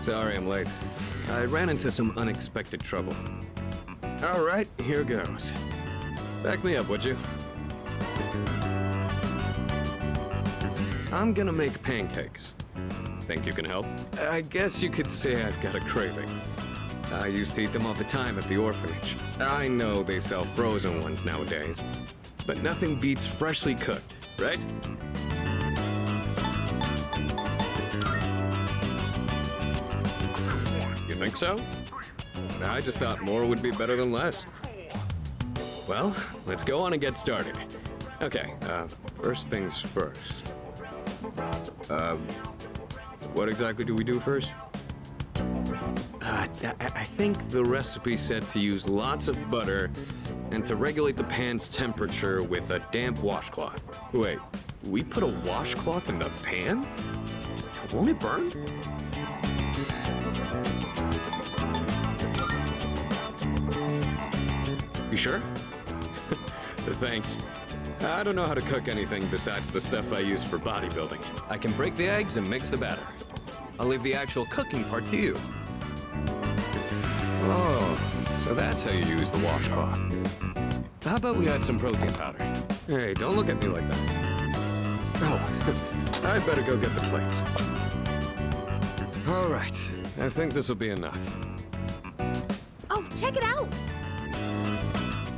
Sorry I'm late. I ran into some unexpected trouble. Alright, here goes. Back me up, would you? I'm gonna make pancakes. Think you can help? I guess you could say I've got a craving. I used to eat them all the time at the orphanage. I know they sell frozen ones nowadays, but nothing beats freshly cooked, right? You think so? I just thought more would be better than less. Well, let's go on and get started. Okay, first things first. What exactly do we do first? I think the recipe said to use lots of butter and to regulate the pan's temperature with a damp washcloth. Wait, we put a washcloth in the pan? Won't it burn? You sure? Thanks. I don't know how to cook anything besides the stuff I use for bodybuilding. I can break the eggs and mix the batter. I'll leave the actual cooking part to you. Oh, so that's how you use the washcloth. How about we add some protein powder? Hey, don't look at me like that. Oh, I'd better go get the plates. All right, I think this will be enough. Oh, check it out!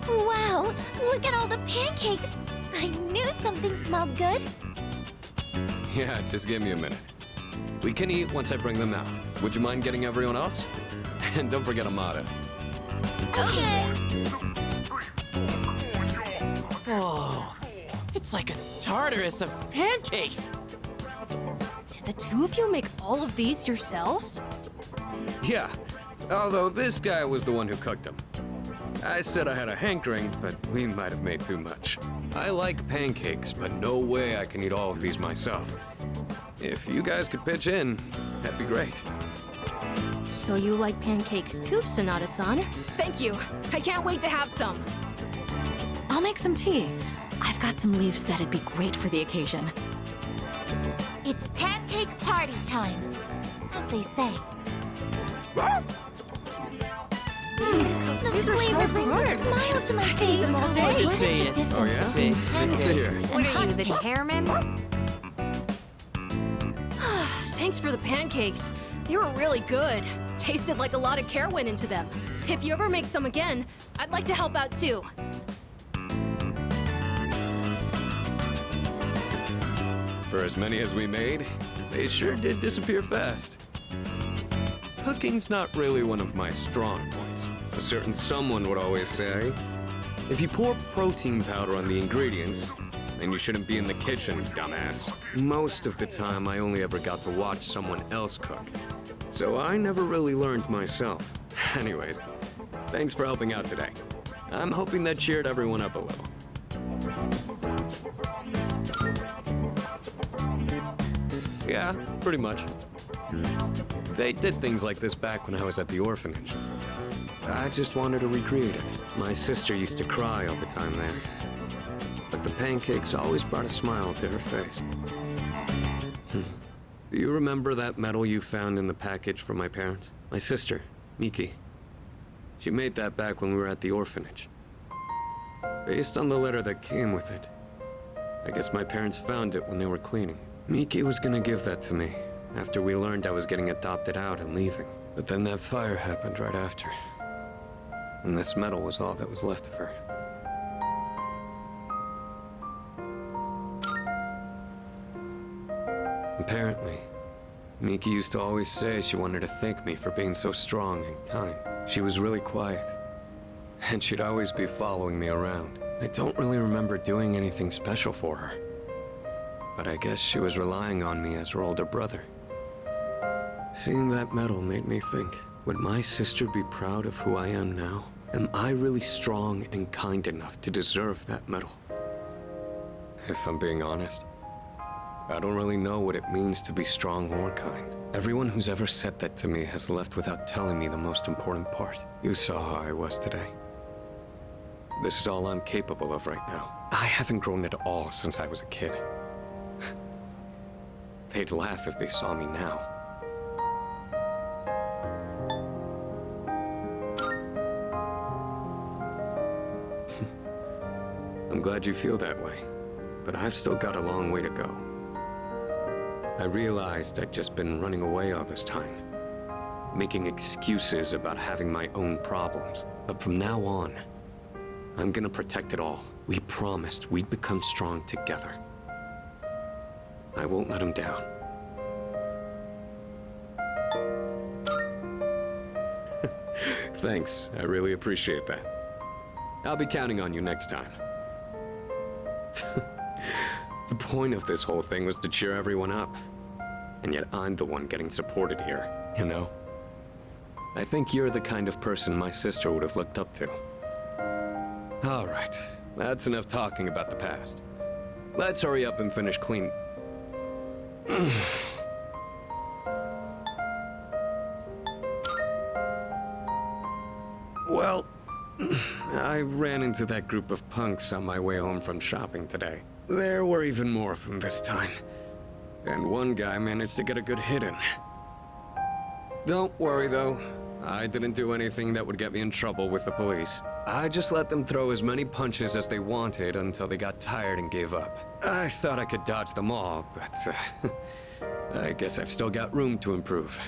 Wow, look at all the pancakes! I knew something smelled good. Yeah, just give me a minute. We can eat once I bring them out. Would you mind getting everyone else? And don't forget Amada. Okay. Oh, it's like a Tartarus of pancakes. Did the two of you make all of these yourselves? Yeah, although this guy was the one who cooked them. I said I had a hankering, but we might have made too much. I like pancakes, but no way I can eat all of these myself. If you guys could pitch in, that'd be great. So you like pancakes too, Sonata-san? Thank you. I can't wait to have some. I'll make some tea. I've got some leaves that'd be great for the occasion. It's pancake party time, as they say. The These are flavor so brings good. a smile to my face. them all day. What Just is say the it. difference Oh, yeah? between Good pancakes to hear. and What are you, the hotcakes? chairman? Thanks for the pancakes. They were really good. Tasted like a lot of care went into them. If you ever make some again, I'd like to help out too. For as many as we made, they sure did disappear fast. Cooking's not really one of my strong points. A certain someone would always say, if you pour protein powder on the ingredients, then you shouldn't be in the kitchen, dumbass. Most of the time, I only ever got to watch someone else cook. So I never really learned myself. Anyways, thanks for helping out today. I'm hoping that cheered everyone up a little. Yeah, pretty much. They did things like this back when I was at the orphanage. I just wanted to recreate it. My sister used to cry all the time there. But the pancakes always brought a smile to her face. Do you remember that medal you found in the package from my parents? My sister, Miki. She made that back when we were at the orphanage. Based on the letter that came with it. I guess my parents found it when they were cleaning. Miki was gonna give that to me after we learned I was getting adopted out and leaving. But then that fire happened right after. And this medal was all that was left of her. Apparently, Miki used to always say she wanted to thank me for being so strong and kind. She was really quiet, and she'd always be following me around. I don't really remember doing anything special for her, but I guess she was relying on me as her older brother. Seeing that medal made me think, would my sister be proud of who I am now? Am I really strong and kind enough to deserve that medal? If I'm being honest, I don't really know what it means to be strong or kind. Everyone who's ever said that to me has left without telling me the most important part. You saw how I was today. This is all I'm capable of right now. I haven't grown at all since I was a kid. They'd laugh if they saw me now. I'm glad you feel that way, but I've still got a long way to go. I realized I'd just been running away all this time, making excuses about having my own problems. But from now on, I'm gonna protect it all. We promised we'd become strong together. I won't let him down. Thanks, I really appreciate that. I'll be counting on you next time. The point of this whole thing was to cheer everyone up. And yet I'm the one getting supported here, you know? I think you're the kind of person my sister would have looked up to. All right, that's enough talking about the past. Let's hurry up and finish clean. Well, I ran into that group of punks on my way home from shopping today. There were even more of them this time. And one guy managed to get a good hit in. Don't worry though, I didn't do anything that would get me in trouble with the police. I just let them throw as many punches as they wanted until they got tired and gave up. I thought I could dodge them all, but I guess I've still got room to improve.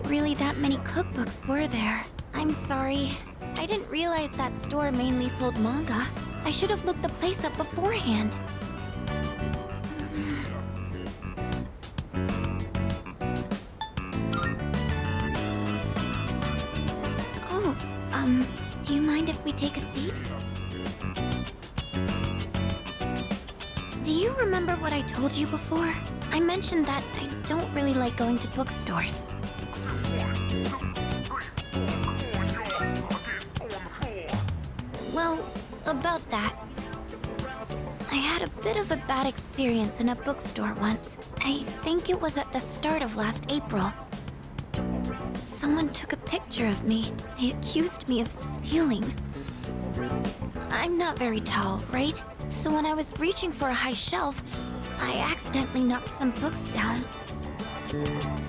Really that many cookbooks were there. I'm sorry. I didn't realize that store mainly sold manga. I should have looked the place up beforehand. Oh, do you mind if we take a seat? Do you remember what I told you before? I mentioned that I don't really like going to bookstores. Well, about that. I had a bit of a bad experience in a bookstore once. I think it was at the start of last April. Someone took a picture of me. They accused me of stealing. I'm not very tall, right? So when I was reaching for a high shelf, I accidentally knocked some books down.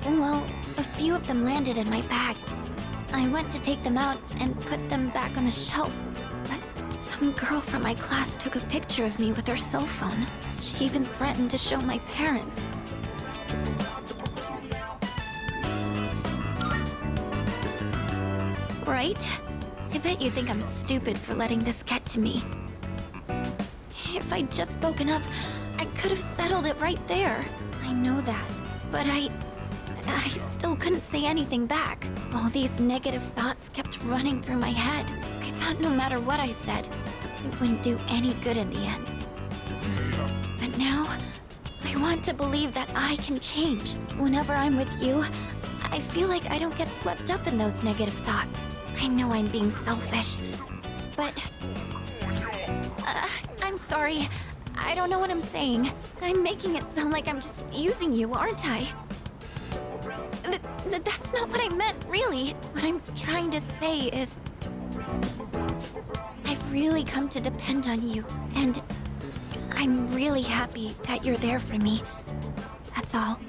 Well, a few of them landed in my bag. I went to take them out and put them back on the shelf, but some girl from my class took a picture of me with her cell phone. She even threatened to show my parents. Right? I bet you think I'm stupid for letting this get to me. If I'd just spoken up, I could have settled it right there. I know that, but I still couldn't say anything back. All these negative thoughts kept running through my head. I thought no matter what I said, it wouldn't do any good in the end. But now, I want to believe that I can change. Whenever I'm with you, I feel like I don't get swept up in those negative thoughts. I know I'm being selfish, but... I'm sorry. I don't know what I'm saying. I'm making it sound like I'm just using you, aren't I? That's not what I meant, really. What I'm trying to say is... I've really come to depend on you, and I'm really happy that you're there for me. That's all.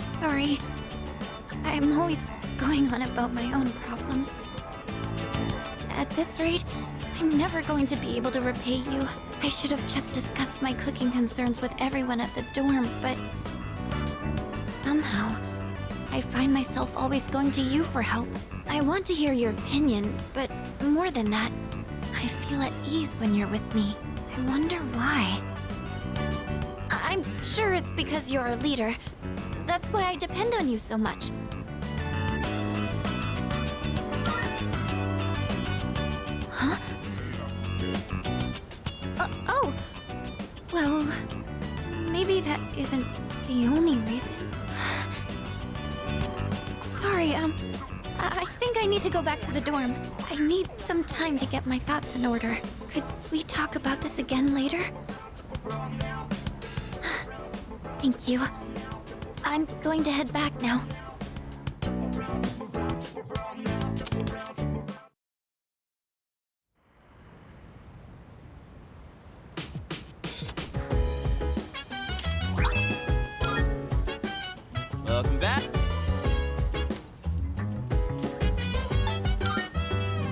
Sorry. I'm always going on about my own problems. At this rate, I'm never going to be able to repay you. I should have just discussed my cooking concerns with everyone at the dorm, but... somehow, I find myself always going to you for help. I want to hear your opinion, but more than that, I feel at ease when you're with me. I wonder why. I'm sure it's because you're our leader. That's why I depend on you so much. Huh? Oh! Well, maybe that isn't the only reason. Sorry, I think I need to go back to the dorm. I need some time to get my thoughts in order. Could we talk about this again later? Thank you. I'm going to head back now. Welcome back.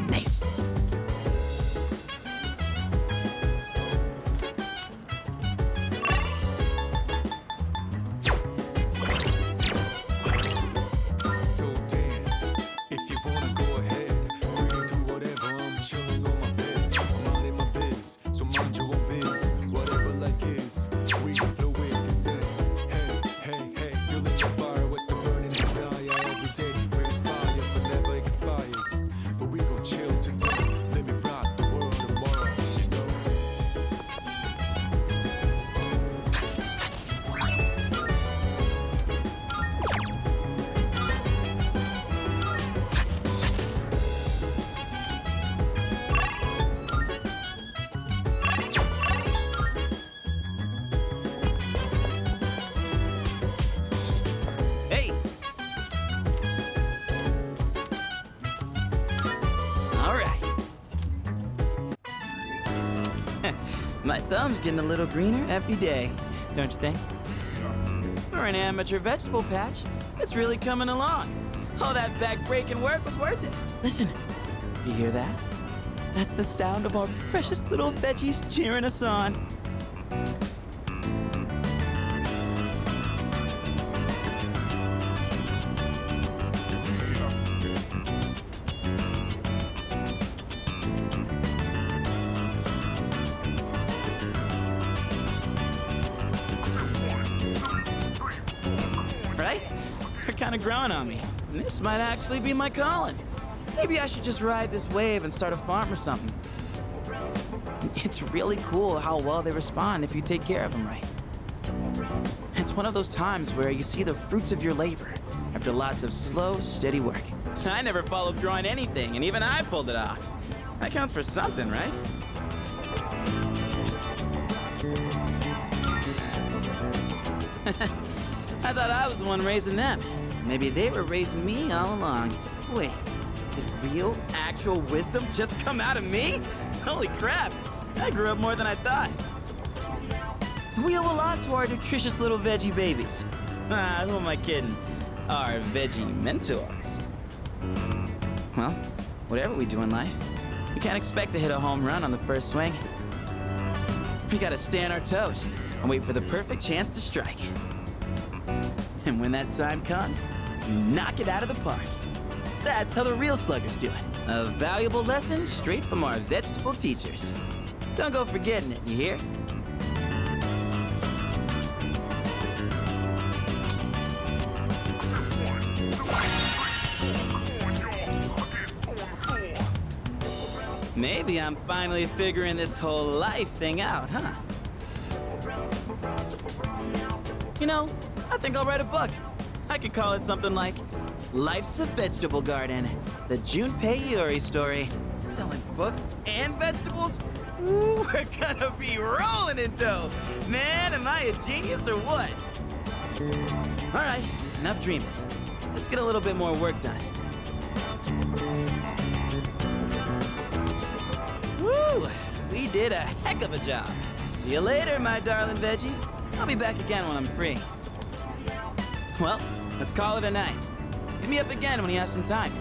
Nice. My thumb's getting a little greener every day, don't you think? For an amateur vegetable patch, it's really coming along. All that back-breaking work was worth it. Listen, you hear that? That's the sound of our precious little veggies cheering us on. Right? They're kind of growing on me. And this might actually be my calling. Maybe I should just ride this wave and start a farm or something. It's really cool how well they respond if you take care of them right. It's one of those times where you see the fruits of your labor after lots of slow, steady work. I never followed through on anything, and even I pulled it off. That counts for something, right? I thought I was the one raising them. Maybe they were raising me all along. Wait, did real, actual wisdom just come out of me? Holy crap, I grew up more than I thought. We owe a lot to our nutritious little veggie babies. Ah, who am I kidding? Our veggie mentors. Well, whatever we do in life, we can't expect to hit a home run on the first swing. We gotta stay on our toes and wait for the perfect chance to strike. And when that time comes, you knock it out of the park. That's how the real sluggers do it. A valuable lesson straight from our vegetable teachers. Don't go forgetting it, you hear? Maybe I'm finally figuring this whole life thing out, huh? You know, I think I'll write a book. I could call it something like Life's a Vegetable Garden, the Junpei Iori story. Selling books and vegetables? Ooh, we're gonna be rolling in dough. Man, am I a genius or what? All right, enough dreaming. Let's get a little bit more work done. Woo! We did a heck of a job. See you later, my darling veggies. I'll be back again when I'm free. Well, let's call it a night. Hit me up again when you have some time.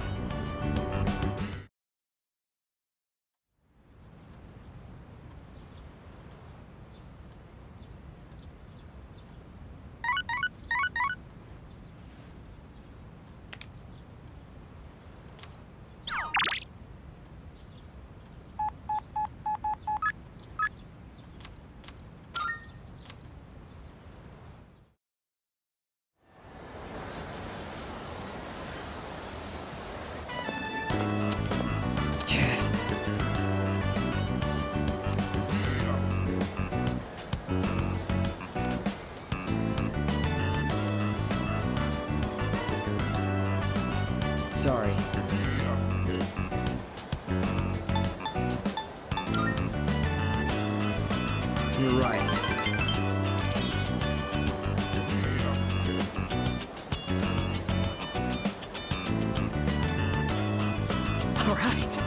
Sorry. You're right. All right.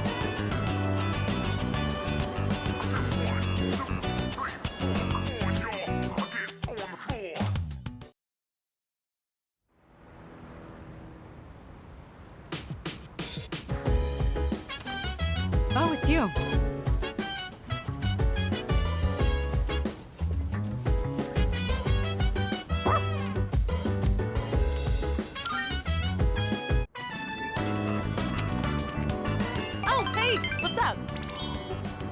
Oh, it's you. Oh, hey, what's up?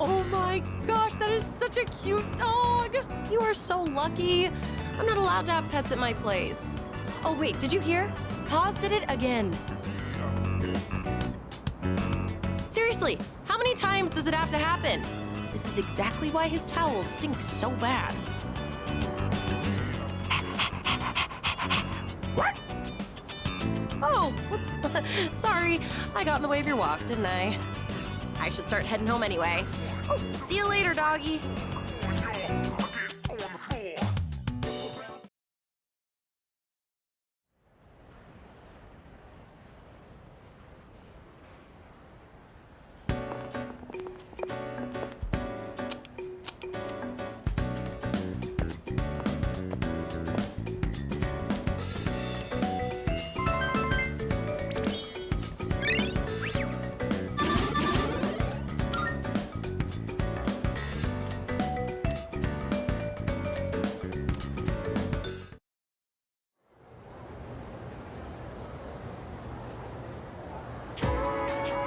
Oh my gosh, that is such a cute dog. You are so lucky. I'm not allowed to have pets at my place. Oh wait, did you hear? Kaz did it again. Seriously, how many times does it have to happen? This is exactly why his towels stink so bad. Oh, whoops. Sorry, I got in the way of your walk, didn't I? I should start heading home anyway. Oh, see you later, doggy.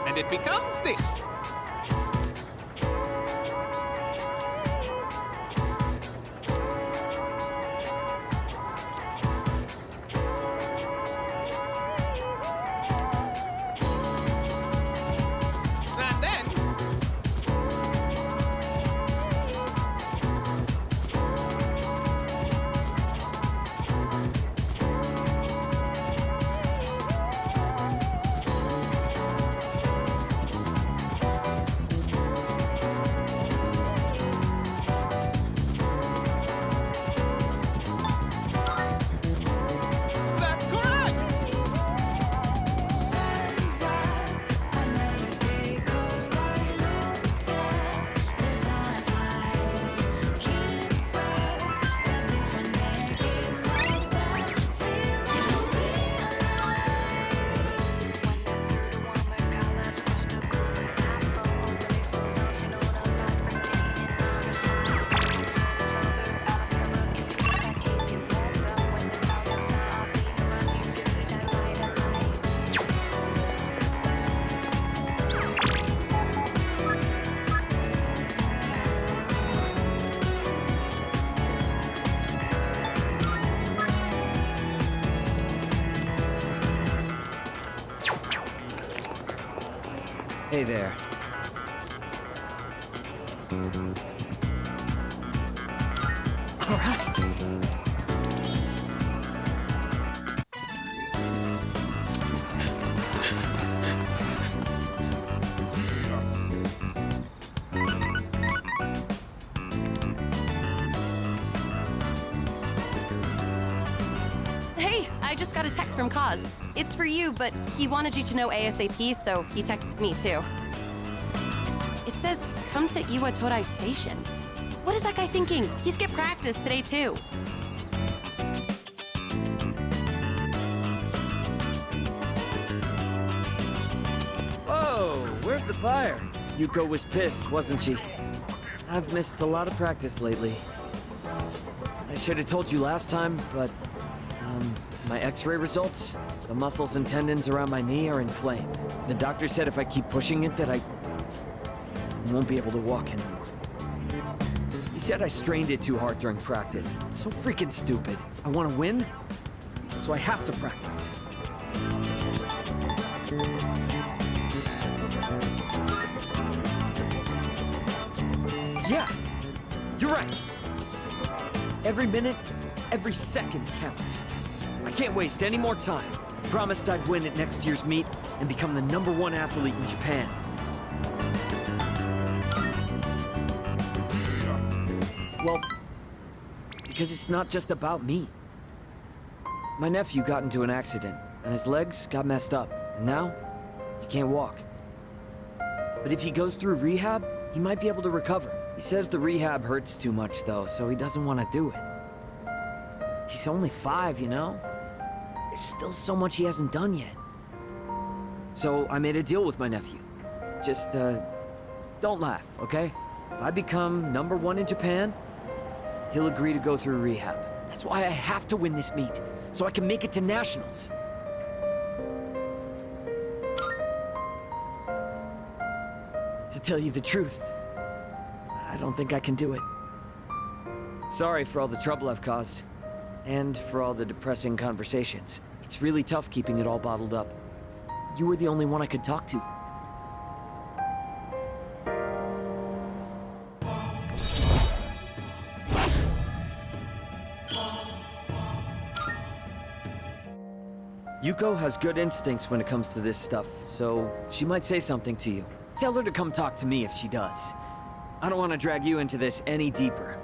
And it becomes this. And then Hey there. All right. Hey, I just got a text from Kaz. It's for you, but he wanted you to know ASAP, so he texted me too. It says, come to Iwa Todai Station. What is that guy thinking? He skipped practice today too. Whoa, where's the fire? Yuko was pissed, wasn't she? I've missed a lot of practice lately. I should have told you last time, but my x-ray results, the muscles and tendons around my knee are inflamed. The doctor said if I keep pushing it that I won't be able to walk anymore. He said I strained it too hard during practice. It's so freaking stupid. I want to win, so I have to practice. Yeah, you're right. Every minute, every second counts. I can't waste any more time. Promised I'd win at next year's meet and become the #1 athlete in Japan. Well, because it's not just about me. My nephew got into an accident, and his legs got messed up, and now he can't walk. But if he goes through rehab, he might be able to recover. He says the rehab hurts too much, though, so he doesn't want to do it. He's only 5, you know? There's still so much he hasn't done yet. So I made a deal with my nephew. Just, don't laugh, okay? If I become #1 in Japan, he'll agree to go through rehab. That's why I have to win this meet, so I can make it to nationals. To tell you the truth, I don't think I can do it. Sorry for all the trouble I've caused, and for all the depressing conversations. It's really tough keeping it all bottled up. You were the only one I could talk to. Yuko has good instincts when it comes to this stuff, so she might say something to you. Tell her to come talk to me if she does. I don't want to drag you into this any deeper.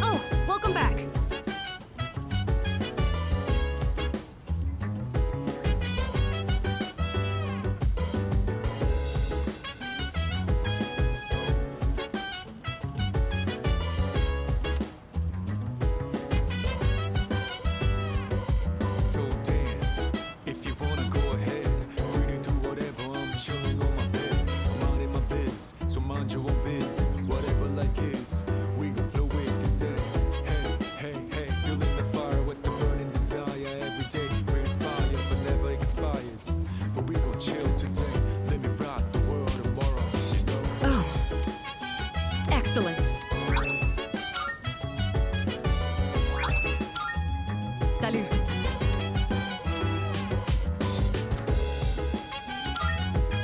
Oh, welcome back. So dance, if you wanna go ahead. Free to do whatever, I'm chilling on my bed. I'm out in my biz, so mind your own biz. Whatever like is, we gon' flow with this head. Hey, hey, hey, feeling the fire with the burning desire. Every day we inspire, but never expires. But we gon' chill today, let me rock the world tomorrow, you know. Oh. Excellent. Salut.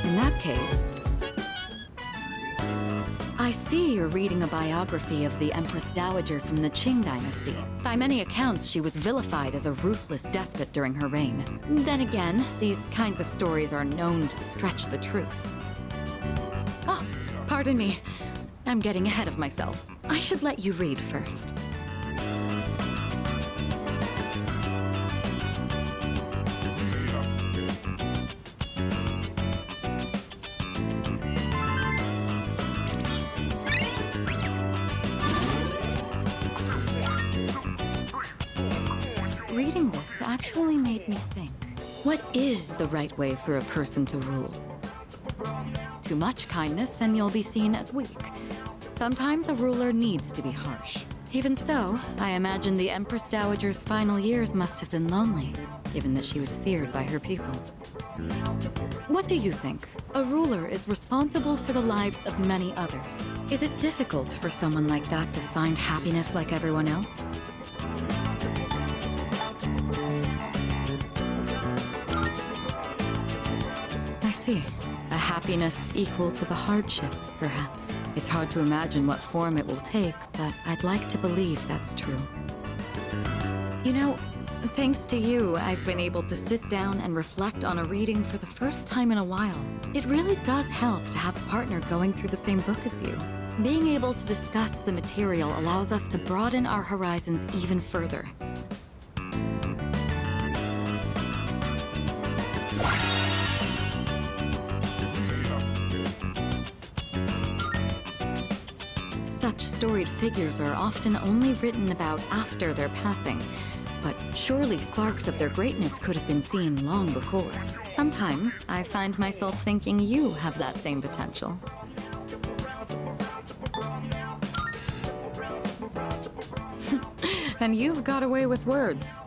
In that case, I see you're reading a biography of the Empress Dowager from the Qing dynasty. By many accounts, she was vilified as a ruthless despot during her reign. Then again, these kinds of stories are known to stretch the truth. Oh, pardon me. I'm getting ahead of myself. I should let you read first. Reading this actually made me think. What is the right way for a person to rule? Too much kindness and you'll be seen as weak. Sometimes a ruler needs to be harsh. Even so, I imagine the Empress Dowager's final years must have been lonely, given that she was feared by her people. What do you think? A ruler is responsible for the lives of many others. Is it difficult for someone like that to find happiness like everyone else? I see. A happiness equal to the hardship, perhaps. It's hard to imagine what form it will take, but I'd like to believe that's true. You know, thanks to you, I've been able to sit down and reflect on a reading for the first time in a while. It really does help to have a partner going through the same book as you. Being able to discuss the material allows us to broaden our horizons even further. Such storied figures are often only written about after their passing, but surely sparks of their greatness could have been seen long before. Sometimes I find myself thinking you have that same potential. And you've got away with words.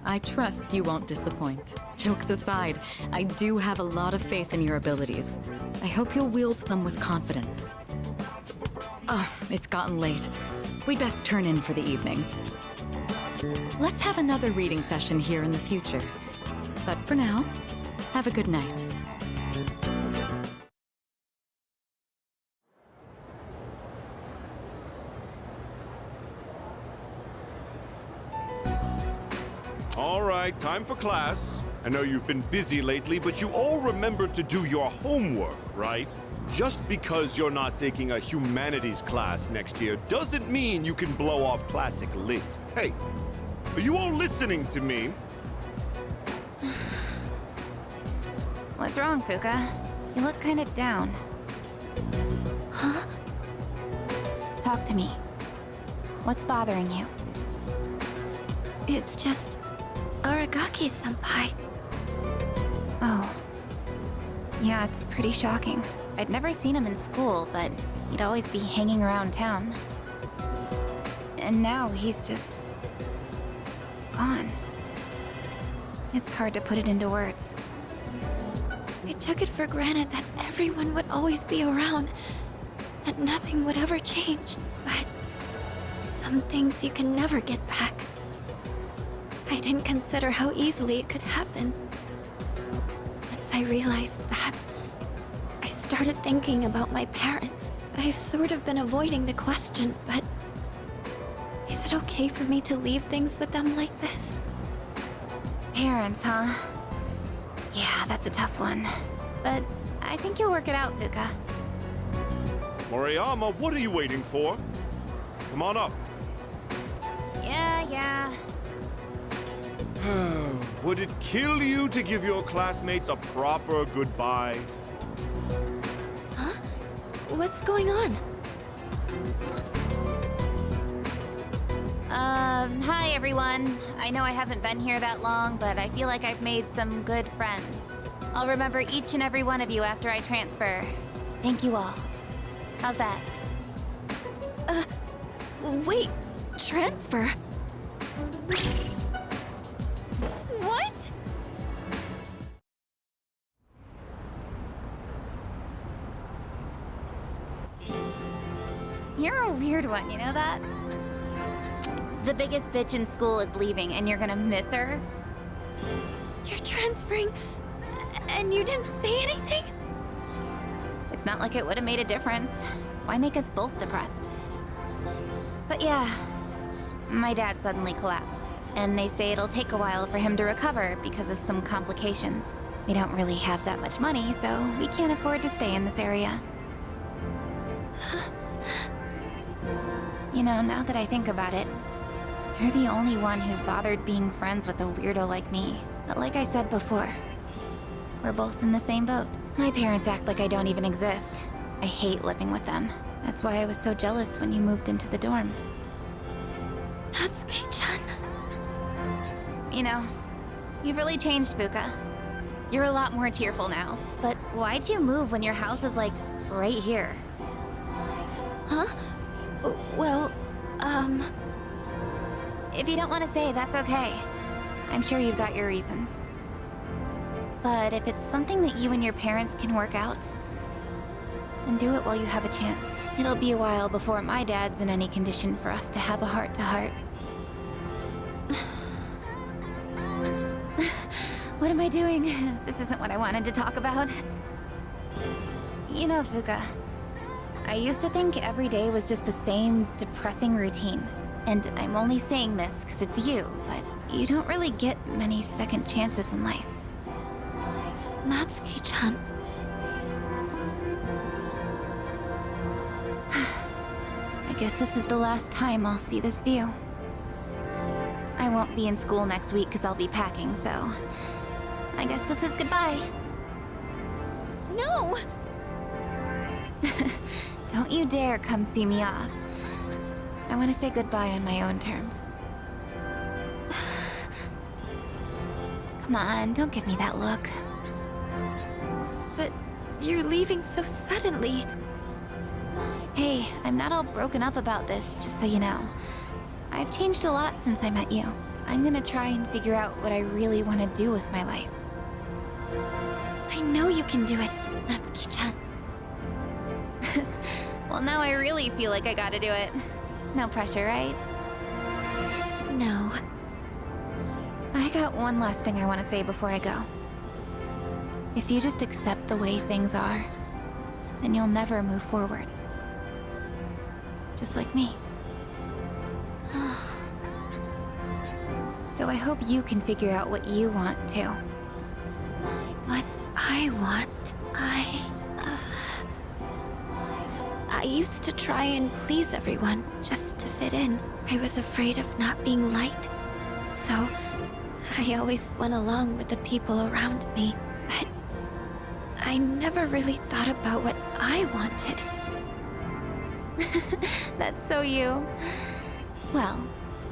I trust you won't disappoint. Jokes aside, I do have a lot of faith in your abilities. I hope you'll wield them with confidence. Oh, it's gotten late. We'd best turn in for the evening. Let's have another reading session here in the future. But for now, have a good night. All right, time for class. I know you've been busy lately, but you all remembered to do your homework, right? Just because you're not taking a humanities class next year doesn't mean you can blow off classic lit. Hey, are you all listening to me? What's wrong, Fuuka? You look kind of down. Huh? Talk to me. What's bothering you? It's just Aragaki-senpai. Oh. Yeah, it's pretty shocking. I'd never seen him in school, but he'd always be hanging around town. And now he's just gone. It's hard to put it into words. I took it for granted that everyone would always be around, that nothing would ever change. But some things you can never get back. I didn't consider how easily it could happen. Once I realized that, I started thinking about my parents. I've sort of been avoiding the question, but is it okay for me to leave things with them like this? Parents, huh? Yeah, that's a tough one. But I think you'll work it out, Fuuka. Moriyama, what are you waiting for? Come on up. Yeah. Would it kill you to give your classmates a proper goodbye? Huh? What's going on? Hi everyone. I know I haven't been here that long, but I feel like I've made some good friends. I'll remember each and every one of you after I transfer. Thank you all. How's that? Wait, transfer? What? You're a weird one, you know that? The biggest bitch in school is leaving and you're gonna miss her? You're transferring and you didn't say anything? It's not like it would have made a difference. Why make us both depressed? But yeah, my dad suddenly collapsed. And they say it'll take a while for him to recover because of some complications. We don't really have that much money, so we can't afford to stay in this area. You know, now that I think about it, you're the only one who bothered being friends with a weirdo like me. But like I said before, we're both in the same boat. My parents act like I don't even exist. I hate living with them. That's why I was so jealous when you moved into the dorm. Natsuki-chan. You know, you've really changed, Fuuka. You're a lot more cheerful now. But why'd you move when your house is, like, right here? Huh? Well, If you don't want to say, that's okay. I'm sure you've got your reasons. But if it's something that you and your parents can work out, then do it while you have a chance. It'll be a while before my dad's in any condition for us to have a heart-to-heart. What am I doing? This isn't what I wanted to talk about. You know, Fuuka, I used to think every day was just the same depressing routine. And I'm only saying this because it's you, but you don't really get many second chances in life. Natsuki-chan. I guess this is the last time I'll see this view. I won't be in school next week because I'll be packing, so I guess this is goodbye. No! Don't you dare come see me off. I want to say goodbye on my own terms. Come on, don't give me that look. But you're leaving so suddenly. Hey, I'm not all broken up about this, just so you know. I've changed a lot since I met you. I'm gonna try and figure out what I really want to do with my life. I know you can do it, Natsuki-chan. Well, now I really feel like I gotta do it. No pressure, right? No. I got one last thing I want to say before I go. If you just accept the way things are, then you'll never move forward. Just like me. So I hope you can figure out what you want too. What I want, I used to try and please everyone just to fit in. I was afraid of not being liked. So I always went along with the people around me. But I never really thought about what I wanted. That's so you. Well,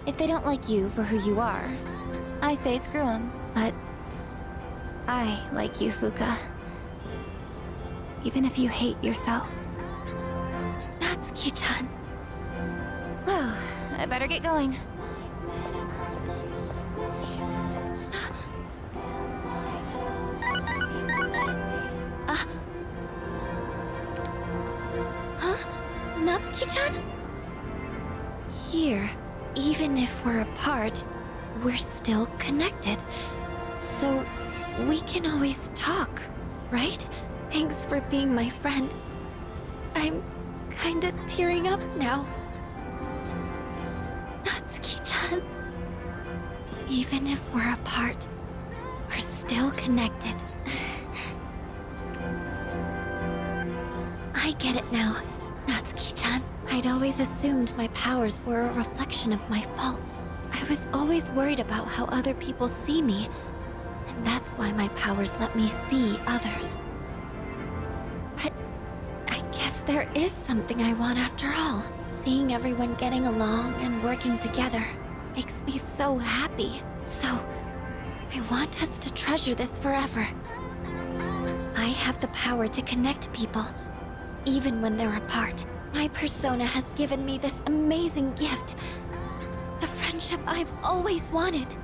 if they don't like you for who you are, I say screw 'em. But I like you, Fuuka. Even if you hate yourself. Natsuki-chan. Well, I better get going. Huh? Natsuki-chan? Here, even if we're apart, we're still connected. So, we can always talk, right? Thanks for being my friend. I'm kinda tearing up now. Natsuki-chan. Even if we're apart, we're still connected. I get it now, Natsuki-chan. I'd always assumed my powers were a reflection of my faults. I was always worried about how other people see me, and that's why my powers let me see others. But I guess there is something I want after all. Seeing everyone getting along and working together makes me so happy. So, I want us to treasure this forever. I have the power to connect people, even when they're apart. My persona has given me this amazing gift. The friendship I've always wanted.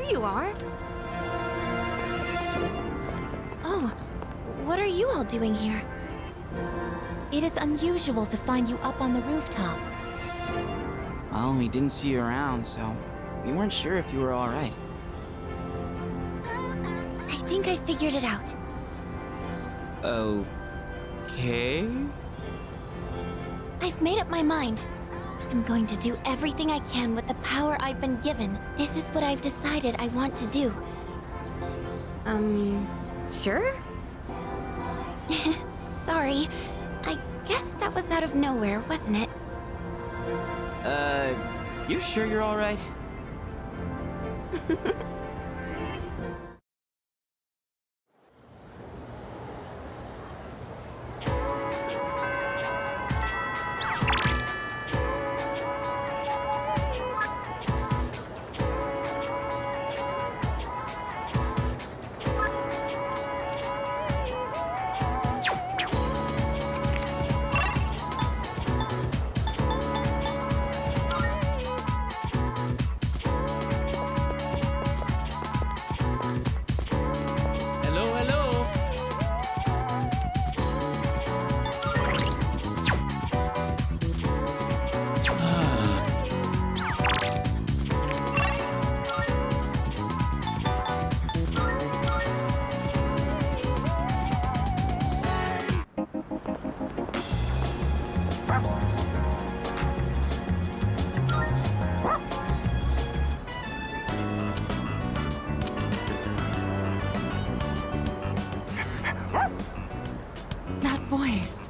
You are? Oh, what are you all doing here? It is unusual to find you up on the rooftop. Well, we didn't see you around, so we weren't sure if you were all right. I think I figured it out. Okay? I've made up my mind. I'm going to do everything I can with the power I've been given. This is what I've decided I want to do. Sure? Sorry. I guess that was out of nowhere, wasn't it? You sure you're all right? Hello, hello. That voice.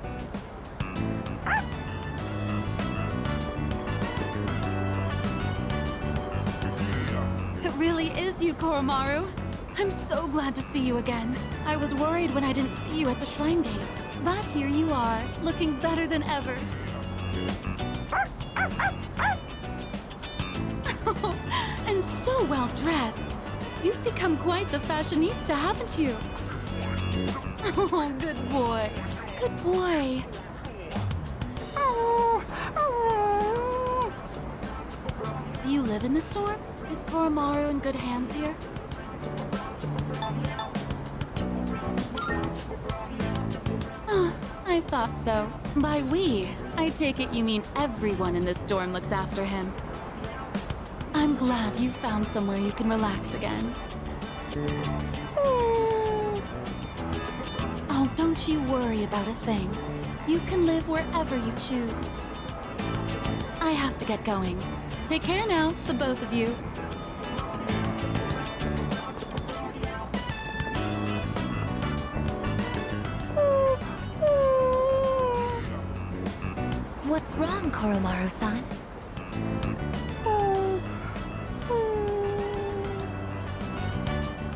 It really is you, Koromaru. I'm so glad to see you again. I was worried when I didn't see you at the shrine gate. But here you are, looking better than ever. And so well dressed. You've become quite the fashionista, haven't you? Oh, good boy. Good boy. Do you live in the storm? Is Koromaru in good hands here? Oh, I thought so. By we, I take it you mean everyone in this storm looks after him. I'm glad you found somewhere you can relax again. Oh, don't you worry about a thing. You can live wherever you choose. I have to get going. Take care now, the both of you. What's wrong, Koromaru-san?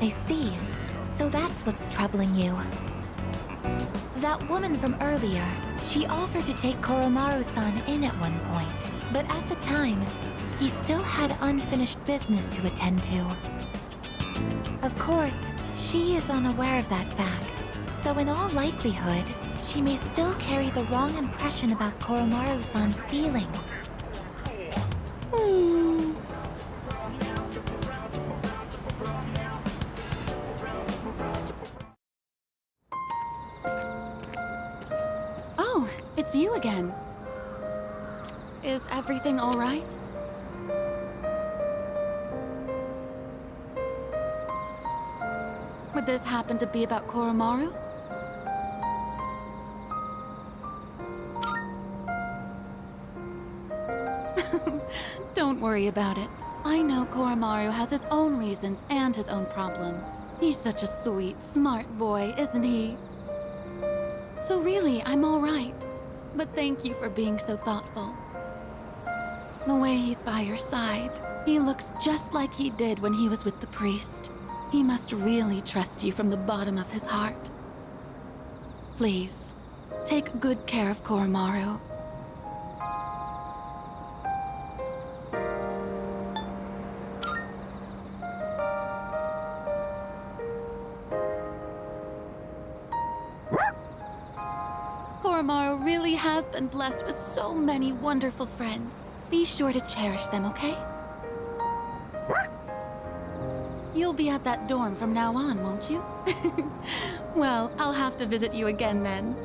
I see. So that's what's troubling you. That woman from earlier, she offered to take Koromaru-san in at one point. But at the time, he still had unfinished business to attend to. Of course, she is unaware of that fact. So in all likelihood, she may still carry the wrong impression about Koromaru-san's feelings. Oh, it's you again. Is everything all right? Would this happen to be about Koromaru? Don't worry about it. I know Koromaru has his own reasons and his own problems. He's such a sweet, smart boy, isn't he? So really, I'm all right. But thank you for being so thoughtful. The way he's by your side, he looks just like he did when he was with the priest. He must really trust you from the bottom of his heart. Please, take good care of Koromaru. Koromaru really has been blessed with so many wonderful friends. Be sure to cherish them, okay? You'll be at that dorm from now on, won't you? Well, I'll have to visit you again then.